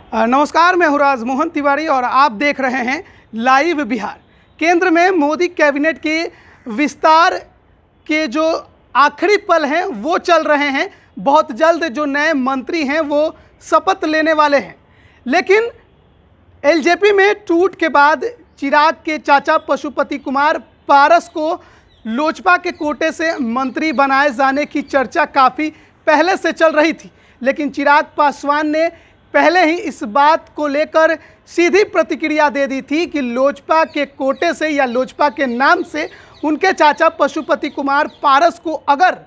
नमस्कार, मैं हूँ राजमोहन तिवारी और आप देख रहे हैं लाइव बिहार। केंद्र में मोदी कैबिनेट के विस्तार के जो आखिरी पल हैं वो चल रहे हैं। बहुत जल्द जो नए मंत्री हैं वो शपथ लेने वाले हैं, लेकिन एलजेपी में टूट के बाद चिराग के चाचा पशुपति कुमार पारस को लोजपा के कोटे से मंत्री बनाए जाने की चर्चा काफ़ी पहले से चल रही थी, लेकिन चिराग पासवान ने पहले ही इस बात को लेकर सीधी प्रतिक्रिया दे दी थी कि लोजपा के कोटे से या लोजपा के नाम से उनके चाचा पशुपति कुमार पारस को अगर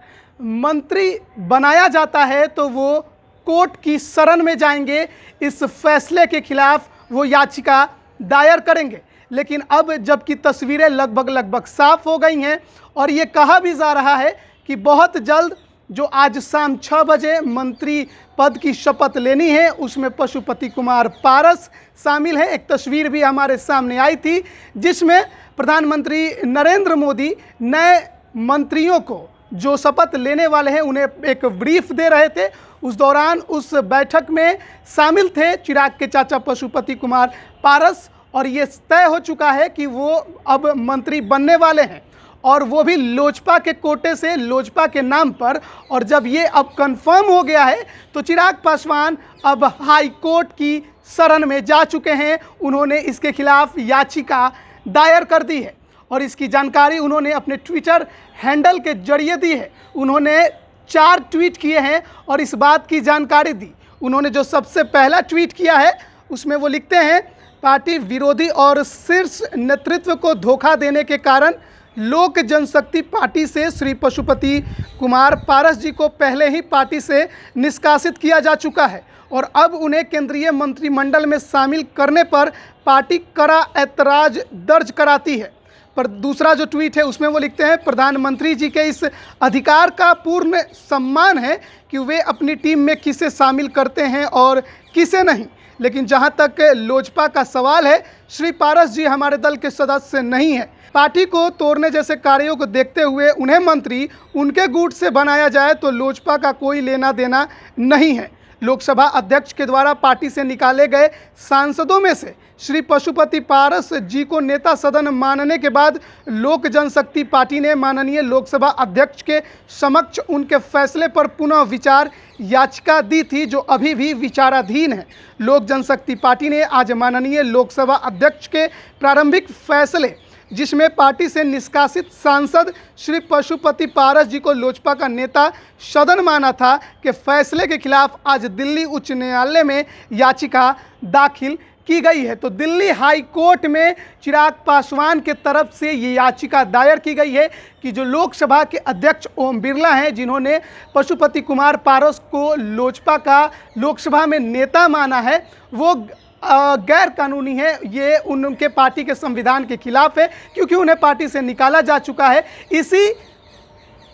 मंत्री बनाया जाता है तो वो कोर्ट की शरण में जाएंगे, इस फैसले के खिलाफ वो याचिका दायर करेंगे। लेकिन अब जबकि तस्वीरें लगभग साफ हो गई हैं और ये कहा भी जा रहा है कि बहुत जल्द जो आज शाम 6 बजे मंत्री पद की शपथ लेनी है उसमें पशुपति कुमार पारस शामिल है। एक तस्वीर भी हमारे सामने आई थी जिसमें प्रधानमंत्री नरेंद्र मोदी नए मंत्रियों को जो शपथ लेने वाले हैं उन्हें एक ब्रीफ दे रहे थे। उस दौरान उस बैठक में शामिल थे चिराग के चाचा पशुपति कुमार पारस और ये तय हो चुका है कि वो अब मंत्री बनने वाले हैं और वो भी लोजपा के कोटे से, लोजपा के नाम पर। और जब ये अब कंफर्म हो गया है तो चिराग पासवान अब हाई कोर्ट की शरण में जा चुके हैं। उन्होंने इसके खिलाफ याचिका दायर कर दी है और इसकी जानकारी उन्होंने अपने ट्विटर हैंडल के जरिए दी है। उन्होंने 4 ट्वीट किए हैं और इस बात की जानकारी दी। उन्होंने जो सबसे पहला ट्वीट किया है उसमें वो लिखते हैं, पार्टी विरोधी और शीर्ष नेतृत्व को धोखा देने के कारण लोक जनशक्ति पार्टी से श्री पशुपति कुमार पारस जी को पहले ही पार्टी से निष्कासित किया जा चुका है और अब उन्हें केंद्रीय मंत्रिमंडल में शामिल करने पर पार्टी कड़ा ऐतराज दर्ज कराती है। पर दूसरा जो ट्वीट है उसमें वो लिखते हैं, प्रधानमंत्री जी के इस अधिकार का पूर्ण सम्मान है कि वे अपनी टीम में किसे शामिल करते हैं और किसे नहीं, लेकिन जहां तक लोजपा का सवाल है, श्री पारस जी हमारे दल के सदस्य नहीं है। पार्टी को तोड़ने जैसे कार्यों को देखते हुए उन्हें मंत्री उनके गुट से बनाया जाए तो लोजपा का कोई लेना देना नहीं है। लोकसभा अध्यक्ष के द्वारा पार्टी से निकाले गए सांसदों में से श्री पशुपति पारस जी को नेता सदन मानने के बाद लोक जनशक्ति पार्टी ने माननीय लोकसभा अध्यक्ष के समक्ष उनके फैसले पर पुनः विचार याचिका दी थी, जो अभी भी विचाराधीन है। लोक जनशक्ति पार्टी ने आज माननीय लोकसभा अध्यक्ष के प्रारंभिक फैसले जिसमें पार्टी से निष्कासित सांसद श्री पशुपति पारस जी को लोजपा का नेता सदन माना था के फैसले के खिलाफ आज दिल्ली उच्च न्यायालय में याचिका दाखिल की गई है। तो दिल्ली हाई कोर्ट में चिराग पासवान के तरफ से ये याचिका दायर की गई है कि जो लोकसभा के अध्यक्ष ओम बिरला हैं, जिन्होंने पशुपति कुमार पारस को लोजपा का लोकसभा में नेता माना है, वो गैर कानूनी है। ये उनके पार्टी के संविधान के खिलाफ है क्योंकि उन्हें पार्टी से निकाला जा चुका है। इसी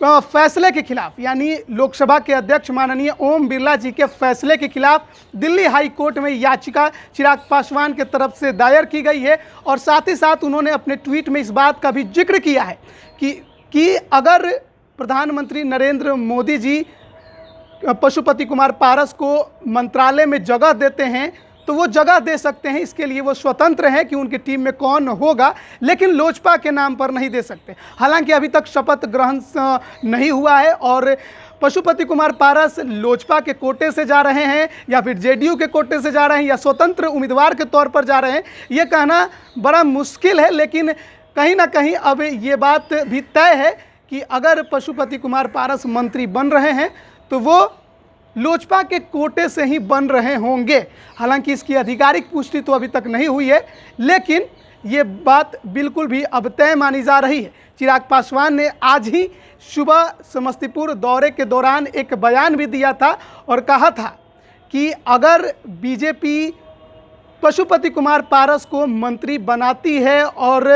फैसले के खिलाफ, यानी लोकसभा के अध्यक्ष माननीय ओम बिरला जी के फैसले के खिलाफ दिल्ली हाई कोर्ट में याचिका चिराग पासवान के तरफ से दायर की गई है। और साथ ही साथ उन्होंने अपने ट्वीट में इस बात का भी जिक्र किया है कि अगर प्रधानमंत्री नरेंद्र मोदी जी पशुपति कुमार पारस को मंत्रालय में जगह देते हैं तो वो जगह दे सकते हैं, इसके लिए वो स्वतंत्र हैं कि उनकी टीम में कौन होगा, लेकिन लोजपा के नाम पर नहीं दे सकते। हालांकि अभी तक शपथ ग्रहण नहीं हुआ है और पशुपति कुमार पारस लोजपा के कोटे से जा रहे हैं या फिर जेडीयू के कोटे से जा रहे हैं या स्वतंत्र उम्मीदवार के तौर पर जा रहे हैं, ये कहना बड़ा मुश्किल है। लेकिन कहीं ना कहीं अब ये बात भी तय है कि अगर पशुपति कुमार पारस मंत्री बन रहे हैं तो वो लोजपा के कोटे से ही बन रहे होंगे। हालांकि इसकी आधिकारिक पुष्टि तो अभी तक नहीं हुई है, लेकिन ये बात बिल्कुल भी अब तय मानी जा रही है। चिराग पासवान ने आज ही सुबह समस्तीपुर दौरे के दौरान एक बयान भी दिया था और कहा था कि अगर बीजेपी पशुपति कुमार पारस को मंत्री बनाती है और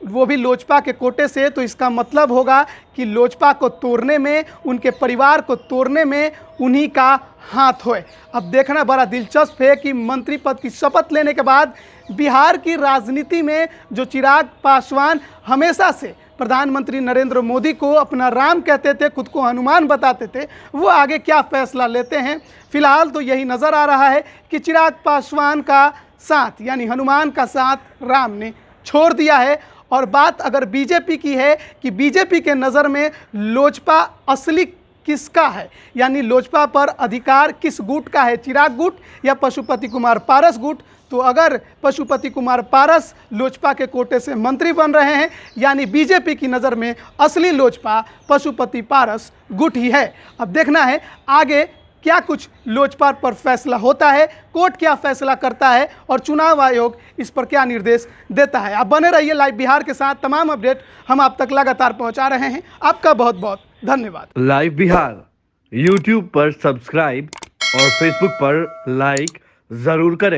वो भी लोजपा के कोटे से, तो इसका मतलब होगा कि लोजपा को तोड़ने में, उनके परिवार को तोड़ने में उन्हीं का हाथ होए। अब देखना बड़ा दिलचस्प है कि मंत्री पद की शपथ लेने के बाद बिहार की राजनीति में जो चिराग पासवान हमेशा से प्रधानमंत्री नरेंद्र मोदी को अपना राम कहते थे, खुद को हनुमान बताते थे, वो आगे क्या फैसला लेते हैं। फिलहाल तो यही नज़र आ रहा है कि चिराग पासवान का साथ यानी हनुमान का साथ राम ने छोड़ दिया है। और बात अगर बीजेपी की है कि बीजेपी के नज़र में लोजपा असली किसका है, यानी लोजपा पर अधिकार किस गुट का है, चिराग गुट या पशुपति कुमार पारस गुट। तो अगर पशुपति कुमार पारस लोजपा के कोटे से मंत्री बन रहे हैं, यानी बीजेपी की नज़र में असली लोजपा पशुपति पारस गुट ही है। अब देखना है आगे क्या कुछ लोजपा पर फैसला होता है, कोर्ट क्या फैसला करता है और चुनाव आयोग इस पर क्या निर्देश देता है। आप बने रहिए लाइव बिहार के साथ, तमाम अपडेट हम आप तक लगातार पहुंचा रहे हैं। आपका बहुत बहुत धन्यवाद। लाइव बिहार यूट्यूब पर सब्सक्राइब और फेसबुक पर लाइक जरूर करें।